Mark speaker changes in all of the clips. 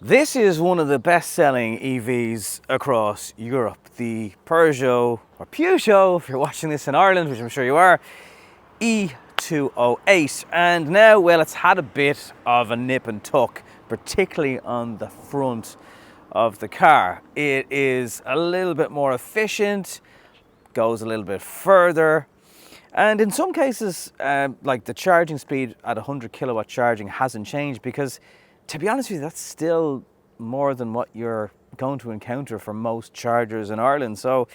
Speaker 1: This is one of the best-selling EVs across Europe, the Peugeot, or Peugeot if you're watching this in Ireland, which I'm sure you are, e208. And now, well, it's had a bit of a nip and tuck, particularly on the front of the car. It is a little bit more efficient, goes a little bit further, and in some cases, like the charging speed at 100 kilowatt charging hasn't changed, because to be honest with you, that's still more than what you're going to encounter for most chargers in Ireland. So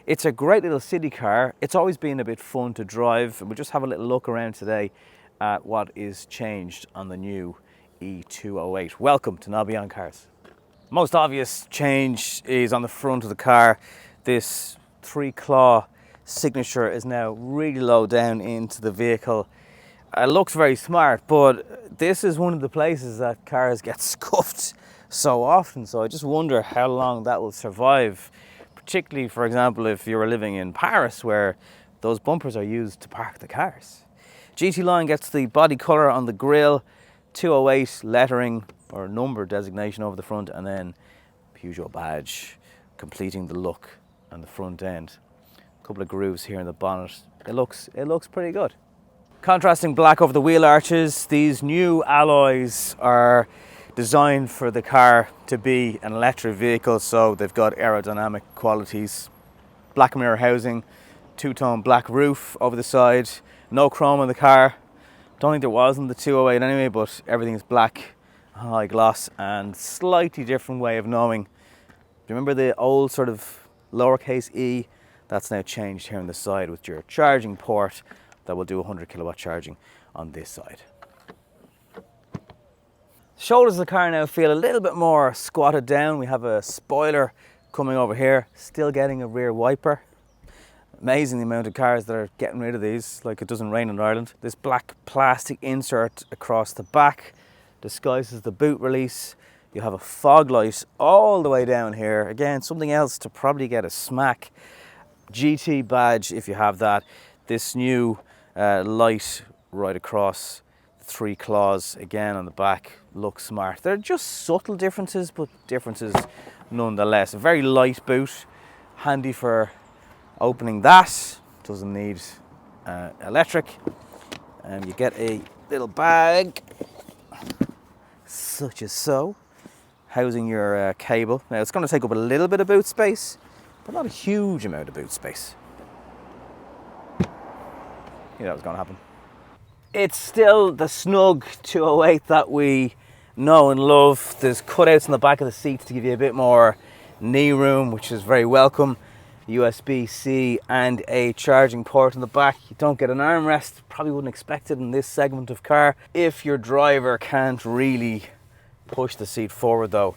Speaker 1: it's a great little city car. It's always been a bit fun to drive. We'll just have a little look around today at what is changed on the new e208. Welcome to Now Beyond Cars. Most obvious change is on the front of the car. This 3-claw signature is now really low down into the vehicle. It looks very smart, but this is one of the places that cars get scuffed so often. So I just wonder how long that will survive, particularly, for example, if you were living in Paris, where those bumpers are used to park the cars. GT line gets the body colour on the grille, 208 lettering or number designation over the front, and then Peugeot badge completing the look on the front end. A couple of grooves here in the bonnet. It looks pretty good. Contrasting black over the wheel arches, these new alloys are designed for the car to be an electric vehicle, so they've got aerodynamic qualities. Black mirror housing, two-tone black roof over the side, no chrome on the car. Don't think there was in the 208 anyway, but everything's black, high gloss, and slightly different way of knowing. Do you remember the old sort of lowercase e? That's now changed here on the side with your charging port that will do 100 kilowatt charging on this side. Shoulders of the car now feel a little bit more squatted down. We have a spoiler coming over here, still getting a rear wiper. Amazing the amount of cars that are getting rid of these, like it doesn't rain in Ireland. This black plastic insert across the back disguises the boot release. You have a fog light all the way down here. Again, something else to probably get a smack. GT badge if you have that. This new light right across the 3 claws again on the back looks smart. They're just subtle differences, but differences nonetheless. A very light boot, handy for opening that. Doesn't need electric. And you get a little bag such as so, housing your cable. Now it's going to take up a little bit of boot space, but not a huge amount of boot space. You know that was going to happen. It's still the snug 208 that we know and love. There's cutouts in the back of the seats to give you a bit more knee room, which is very welcome. USB-C and a charging port in the back. You don't get an armrest. Probably wouldn't expect it in this segment of car. If your driver can't really push the seat forward though,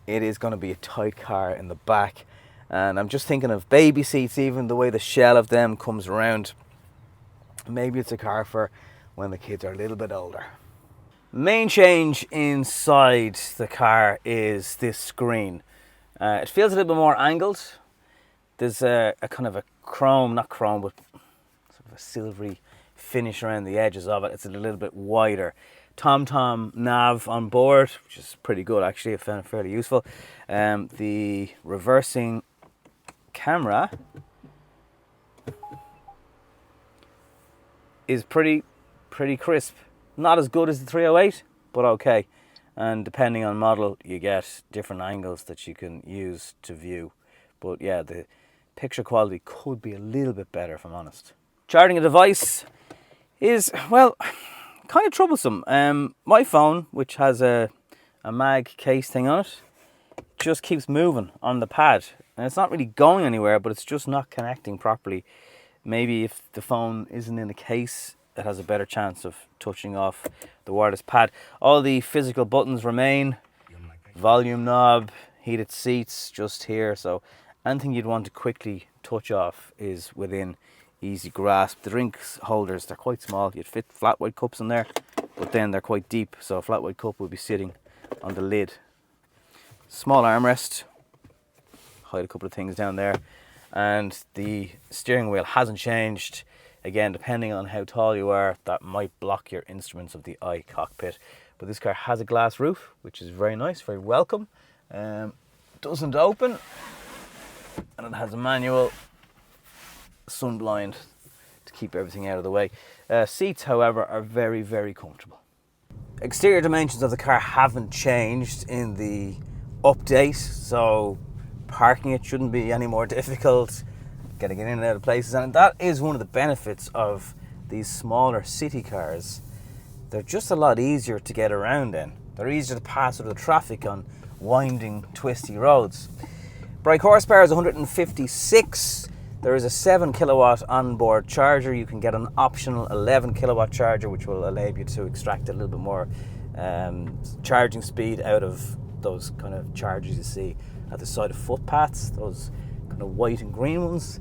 Speaker 1: it is going to be a tight car in the back. And I'm just thinking of baby seats, even the way the shell of them comes around. Maybe it's a car for when the kids are a little bit older. Main change inside the car is this screen. It feels a little bit more angled. There's a kind of a chrome, not chrome, but sort of a silvery finish around the edges of it. It's a little bit wider. TomTom nav on board, which is pretty good actually. I found it fairly useful. The reversing camera is pretty crisp. Not as good as the 308, but okay. And depending on model, you get different angles that you can use to view. But yeah, the picture quality could be a little bit better, if I'm honest. Charging a device is, well, kind of troublesome. My phone, which has a mag case thing on it, just keeps moving on the pad. And it's not really going anywhere, but it's just not connecting properly. Maybe if the phone isn't in a case, it has a better chance of touching off the wireless pad. All the physical buttons remain. Volume knob, heated seats just here. So anything you'd want to quickly touch off is within easy grasp. The drinks holders, they're quite small. You'd fit flat white cups in there, but then they're quite deep. So a flat white cup will be sitting on the lid. Small armrest. Hide a couple of things down there. And the steering wheel hasn't changed. Again, depending on how tall you are, that might block your instruments of the iCockpit. But this car has a glass roof, which is very nice, very welcome. Doesn't open, and it has a manual sun blind to keep everything out of the way. Seats, however, are very, very comfortable. Exterior dimensions of the car haven't changed in the update, so parking it shouldn't be any more difficult, getting it in and out of places, and that is one of the benefits of these smaller city cars. They're just a lot easier to get around in. They're easier to pass through the traffic on winding, twisty roads. Brake horsepower is 156. There is a 7 kilowatt onboard charger. You can get an optional 11 kilowatt charger, which will allow you to extract a little bit more charging speed out of those kind of chargers you see at the side of footpaths, those kind of white and green ones.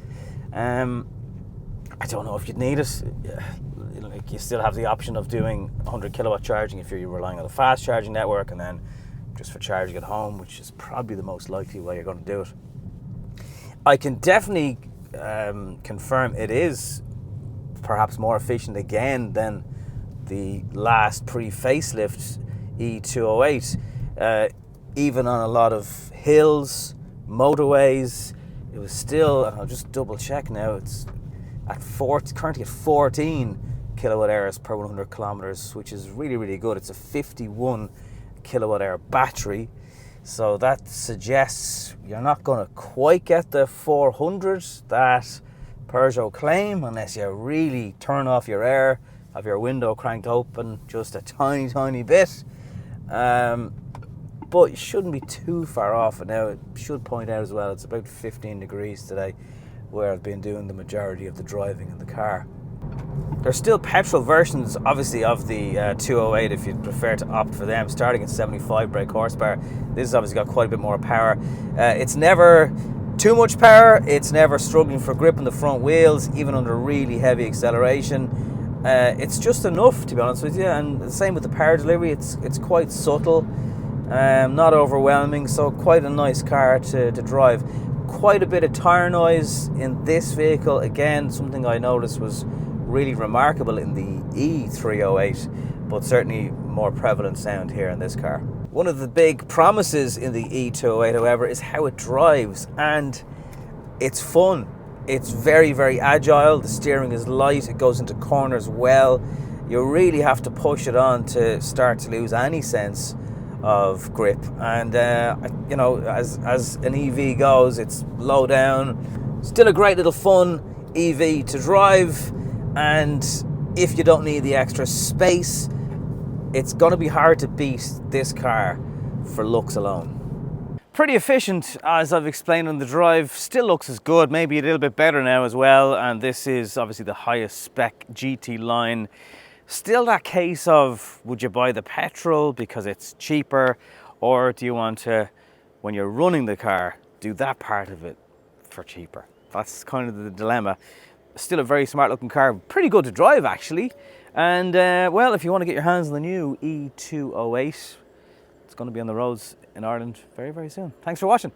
Speaker 1: I don't know if you'd need it. Like, you still have the option of doing 100 kilowatt charging if you're relying on a fast charging network, and then just for charging at home, which is probably the most likely way you're going to do it. I can definitely confirm it is perhaps more efficient again than the last pre-facelift e208. Even on a lot of hills, motorways, it was still, and I'll just double check now, it's at currently at 14 kilowatt hours per 100 kilometers, which is really, really good. It's a 51 kilowatt hour battery, so that suggests you're not going to quite get the 400 that Peugeot claim, unless you really turn off your air, have your window cranked open just a tiny, tiny bit. But you shouldn't be too far off. And now it should point out as well, it's about 15 degrees today, where I've been doing the majority of the driving in the car. There's still petrol versions, obviously, of the 208 if you'd prefer to opt for them, starting at 75 brake horsepower. This has obviously got quite a bit more power. It's never too much power. It's never struggling for grip on the front wheels, even under really heavy acceleration. It's just enough, to be honest with you. And the same with the power delivery. It's quite subtle, not overwhelming, so quite a nice car to drive. Quite a bit of tyre noise in this vehicle. Again, something I noticed was really remarkable in the e308, but certainly more prevalent sound here in this car. One of the big promises in the e208, however, is how it drives, and it's fun. It's very, very agile. The steering is light. It goes into corners well. You really have to push it on to start to lose any sense of grip. And you know, as an EV goes, it's low down. Still a great little fun EV to drive. And if you don't need the extra space, it's going to be hard to beat this car for looks alone. Pretty efficient, as I've explained on the drive. Still looks as good, maybe a little bit better now as well. And this is obviously the highest spec GT line. Still that case of, would you buy the petrol because it's cheaper, or do you want to, when you're running the car, do that part of it for cheaper? That's kind of the dilemma. Still a very smart looking car, pretty good to drive actually. And well, if you want to get your hands on the new e208, it's going to be on the roads in Ireland very, very soon. Thanks for watching.